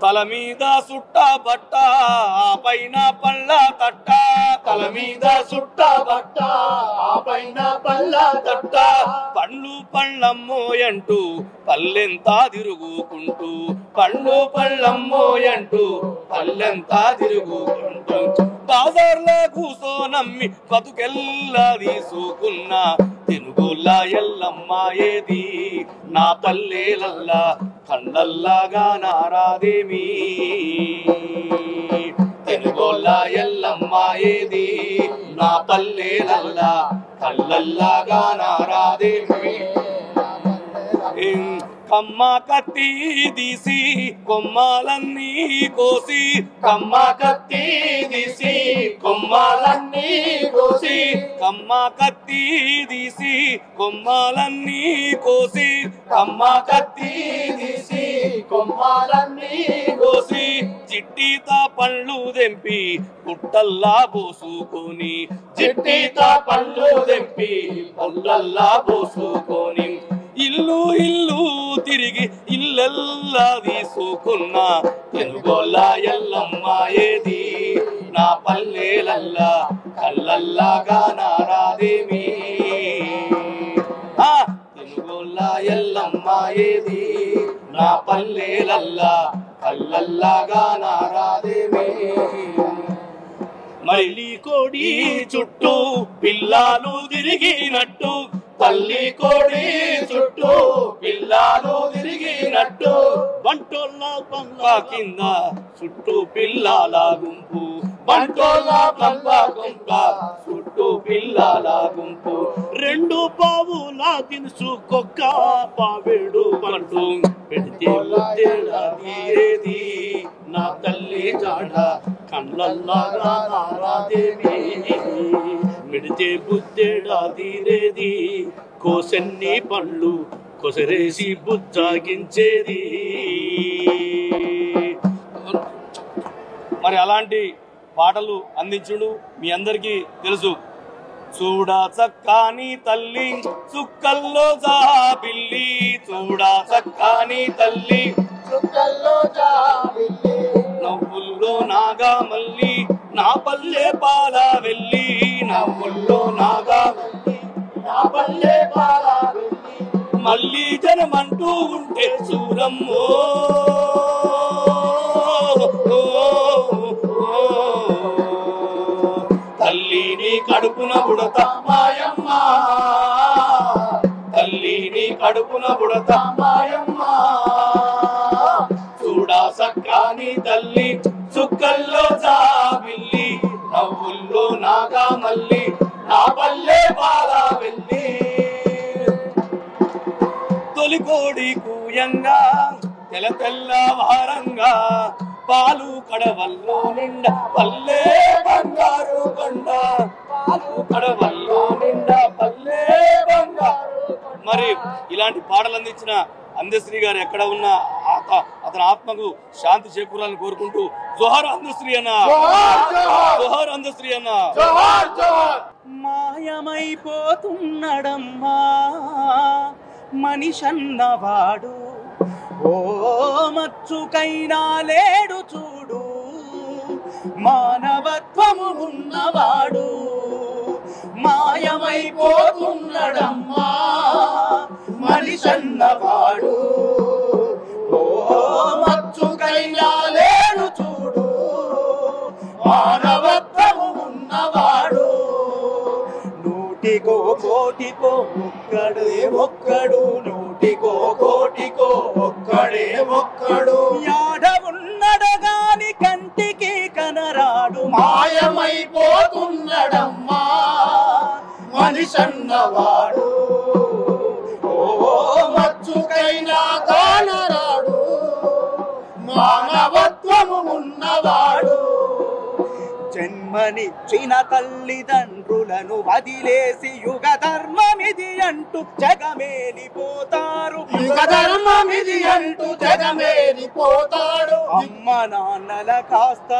తల మీద సుట్ట బట్ట ఆ పైన పళ్ళ తట్ట తల మీద సుట్ట బట్ట ఆ పైన పళ్ళ తట్ట పండ్లు పళ్ళమ్మోయంటూ పల్లెంతా తిరుగుకుంటూ పండ్లు పళ్ళమ్మోయంటూ పల్లెంతా తిరుగుకుంటూ బాజార్లో కూసోనమ్మి బతుకెల్లా తీసుకున్న తెనుగోళ్ళ ఎల్లమ్మ ఏది నా పల్లెలల్లా కళ్ళల్లాగా నారాదేమి తెనుగోళ్ళ ఎల్లమ్మ ఏది నా పల్లెలల్లా కళ్ళల్లాగా నారాదేమి కమ్మ కత్తి తీసి కొమ్మాలన్నీ కోసి కమ్మ కత్తి తీసి కొమ్మాలన్నీ కోసి కమ్మ కత్తి తీసి కొమ్మాలన్నీ కోసి కమ్మ కత్తి తీసి కొమ్మాలన్నీ కోసి చిట్టిత పళ్ళు దెంపి పుట్టల్లా పోసుకొని చిట్టిత పళ్ళు దెంపి పుట్టల్లా పోసుకొని ఇల్లు ఇల్లు తిరిగి ఇల్లెల్లా తీసుకున్న తెనుగోళ్ళ ఎల్లమ్మ ఏది నా పల్లెలల్లా కళ్ళల్లాగా నారాదేమి తెనుగోళ్ళ ఎల్లమ్మ ఏది నా పల్లెలల్లా కళ్ళల్లాగా నారాదేమి మళ్ళీ కోడి చుట్టూ పిల్లాలు తిరిగినట్టు తల్లి కోడి చుట్టూ పిల్లాలు తిరిగినట్టు బంటోళ్ళ పంప కింద చుట్టూ పిల్లాల గుంపు బంటోళ్ళ పంప గుంప చుట్టూ పిల్లాల గుంపు రెండు పావుల తినుసు కొక్క పావేడు పండు పెడితే ఏది నా తల్లి జాడ కళ్ళల్లాగా నారాదేవి మిడితే బుద్ధేడా తీరేది కోసన్ని పండ్లు కొసరేసి బుజ్జాగించేది. మరి అలాంటి పాటలు అందించుడు మీ అందరికీ తెలుసు. చూడా చక్కాని తల్లి చుక్కల్లో జాబిల్లి చూడా చక్కాని తల్లి చుక్కల్లో జాబిల్లి నవ్వుల్లో నాగా మల్లి నా పల్లె పాల వెళ్ళి నవ్వుల్లో నాగా నా పల్లె పాల వెళ్ళి మళ్ళీ జనమంటూ ఉంటే చూరమ్మో తల్లిని కడుపున బుడతా మాయమ్మ తల్లిని కడుపున బుడతా మాయమ్మ చూడా సక్కాని తల్లి చుక్కల్లో జాబిల్లి నవ్వుల్లో నాగా మల్లి నా పల్లె పాల వెళ్ళి తొలి కోడి కూయంగా తెల్ల తెల్ల వారంగా పాలు కడవల్లో నిండా పల్లె బంగారు కొండ పాలు కడవల్లో నిండా పల్లె బంగారు. మరి ఇలాంటి పాటలు అందించిన అందశ్రీ గారు ఎక్కడ ఉన్నా అతని ఆత్మకు శాంతి చేకూరాలని కోరుకుంటూ జోహార్ అందశ్రీ అన్న, జోహార్ అందశ్రీ అన్న. మాయమైపోతున్నడమ్మా మనిషన్నవాడు, ఓ మచ్చుకైనా లేడు చూడు మానవత్వము ఉన్నవాడు. మాయమైపోతున్నడమ్మా మనిషన్నవాడు, ఓ మచ్చుకైనా లేడు చూడు మానవత్వము ఉన్నవాడు. నూటికో కోటికో ఒక్కడే ఒక్కడు, నూటికో కోటికో ఒక్కడే ఒక్కడు యాడ ఉన్నడగాని కంటికి కనరాడు. మాయమైపోతున్నడమ్మా మనిషన్నవాడు, ఓ మచ్చుకైనా కానరాడు మానవత్వము ఉన్నవాడు. జన్మ జన్మనిచ్చిన తల్లిదండ్రులను వదిలేసి యుగ ధర్మమిది అంటూ జగమేలిపోతారు. యుగ ధర్మమిది అంటూ జగమేలిపోతాడు. అమ్మ నాన్నల కాస్త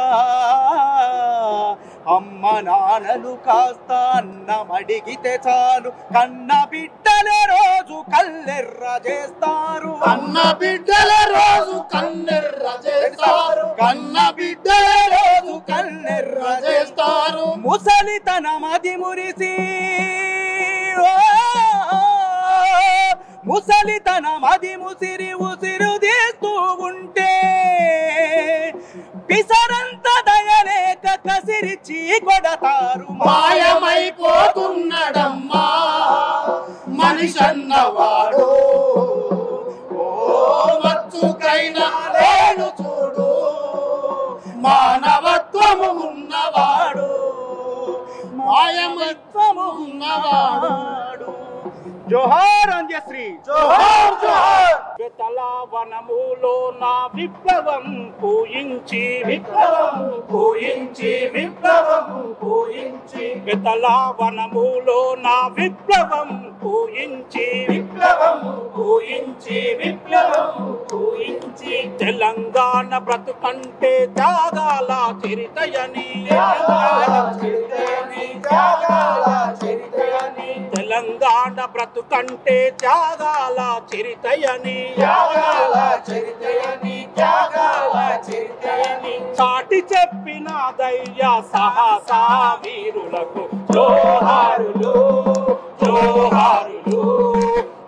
అమ్మ నాన్నలు కాస్త అన్నమడిగితే చాలు కన్న బిడ్డల రోజు కల్లెర్ర చేస్తారు. కన్న బిడ్డల రోజు కన్నెర్ర చేస్తారు. కన్న బిడ్డల రోజు కన్నెర్ర చేస్తారు. ముసలితనమది మురిసి ముసలితనమది ముసిరి ఉసిరు తీస్తూ ఉంటే పిసరంత దయలేక కసిరిచి కొడతారు. మాయమైపోతున్నాడమ్మా మనిషన్నవాడు. ఓ మచ్చుకైనా లేడు చూడు మానవత్వము ఉన్నవాడు. మాయమత్వము ఉన్నవాడు. జోహార్ అంజశ్రీ జోహార్ జోహార్. బెతలా వనములో నా విప్లవం పూయించి విప్లవం పూయించి విప్లవం పూయించి బెతలా వనములో నా విప్లవం పూయించి విప్లవం పూయించి విప్లవం పూయించి తెలంగాణ బ్రతుకంటే త్యాగాల చరితయని త్యాగాల చరితయని త్యాగాల చరితయని తెలంగాణ బ్రతుకంటే త్యాగాల చరితయని త్యాగాల చరితయని త్యాగాల చరితయని చాటి చెప్పిన ధైర్య సాహసా వీరులకు జోహారులు జోహారులు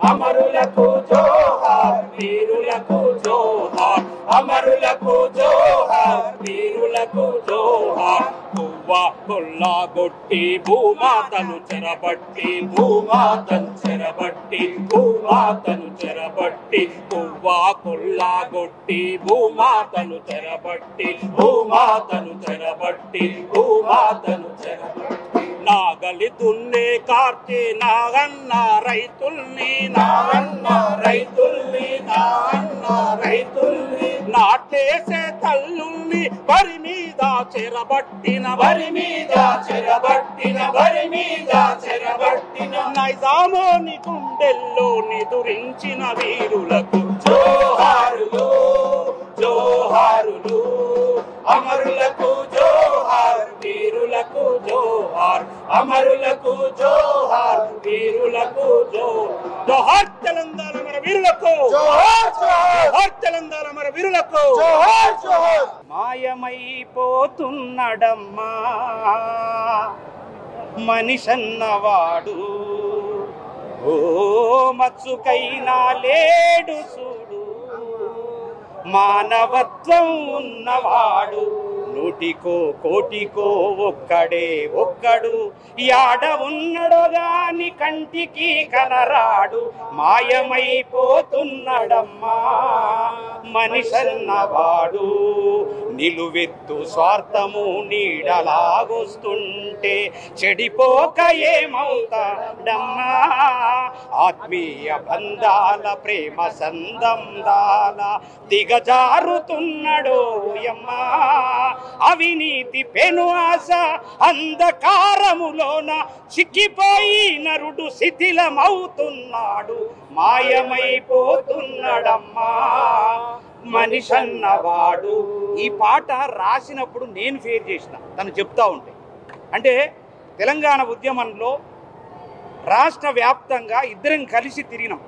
అమరులకు జోహార్ వీరులకు జోహార్ అమరులకు జోహార్ వీరులకు జోహార్. పువ్వా కొల్లాగొట్టి భూమాతను చెరబట్టి భూమాతను చెరబట్టి భూమాతను చెరబట్టి పువ్వా కొల్లాగొట్టి భూమాతను చెరబట్టి భూమాతను చెరబట్టి భూమాతను చెరబట్టి నాగలి దున్నే కార్తె నాగన్న రైతుల్ని నాగన్న రైతుల్ని నాగన్న రైతుల్ని నాటేసే తల్లుల్ని వరి మీద చెరబట్టిన వరి మీద చెరబట్టిన వరి మీద చెరబట్టిన నైజామోని గుండెల్లో నిదురించిన వీరులకు జోహారులు జోహారులు అమరులకు జోహార్ వీరులకు జోహార్ అమరులకు జోహార్ వీరులకు జోహార్ తెలంగాణ మన వీరులకు జోహార్ జోహార్ జోహార్ తెలంగాణ మన వీరులకు జోహార్ జోహార్. మాయమైపోతున్నడమ్మా మనిషన్నవాడు ఓ మచ్చుకైనా లేడు చూడు మానవత్వం ఉన్నవాడు నూటికో కోటికో ఒక్కడు యాడ ఉన్నడో గాని కంటికి కనరాడు మాయమైపోతున్నడమ్మా మనిషన్నవాడు నిలువెత్తు స్వార్థము నీడలాగొస్తుంటే చెడిపోక ఏమవుతాడమ్మా ఆత్మీయ బంధాల ప్రేమ సంబంధాల దిగజారుతున్నాడో యమ్మా అవినీతి పెను ఆశ అంధకారములోన చిక్కిపోయి నరుడు శిథిలమవుతున్నాడు మాయమైపోతున్నాడమ్మా మనిషన్నవాడు. ఈ పాట రాసినప్పుడు నేను ఫేర్ చేసిన తను చెప్తా ఉంటే అంటే తెలంగాణ ఉద్యమంలో రాష్ట్ర వ్యాప్తంగా ఇద్దరం కలిసి తిరిగినాం.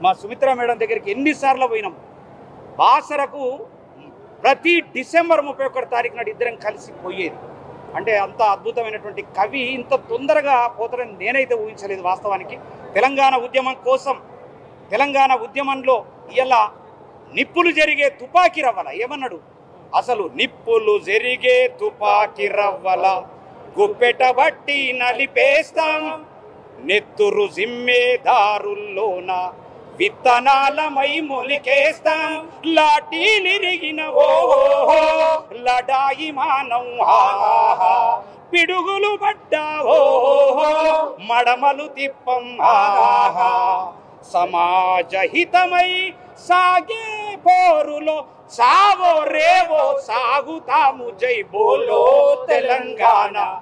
మా సుమిత్రా మేడం దగ్గరికి ఎన్నిసార్లు పోయినాం. బాసరకు ప్రతి డిసెంబర్ 31 తారీఖు నాడు ఇద్దరం కలిసి పోయేది. అంటే అంత అద్భుతమైనటువంటి కవి ఇంత తొందరగా పోతారని నేనైతే ఊహించలేదు. వాస్తవానికి తెలంగాణ ఉద్యమం కోసం తెలంగాణ ఉద్యమంలో ఇలా నిప్పులు జరిగే తుపాకీ రవ్వల ఏమన్నాడు అసలు నిప్పులు జరిగే తుపాకీ రవ్వల గుప్పెట బట్టి నలిపేస్తాం నెత్తురు జిమ్మేదారుల్లోన విత్తనాలమై మొలికేస్తాం లాఠీలిరిగిన ఓహో లడాయి మానం ఆహా పిడుగులు పడ్డావో మడమలు తిప్పం ఆహా సమాజ హితమై సాగే పోరులో సావో రేవో సాగుతాము జై బోలో తెలంగాణ.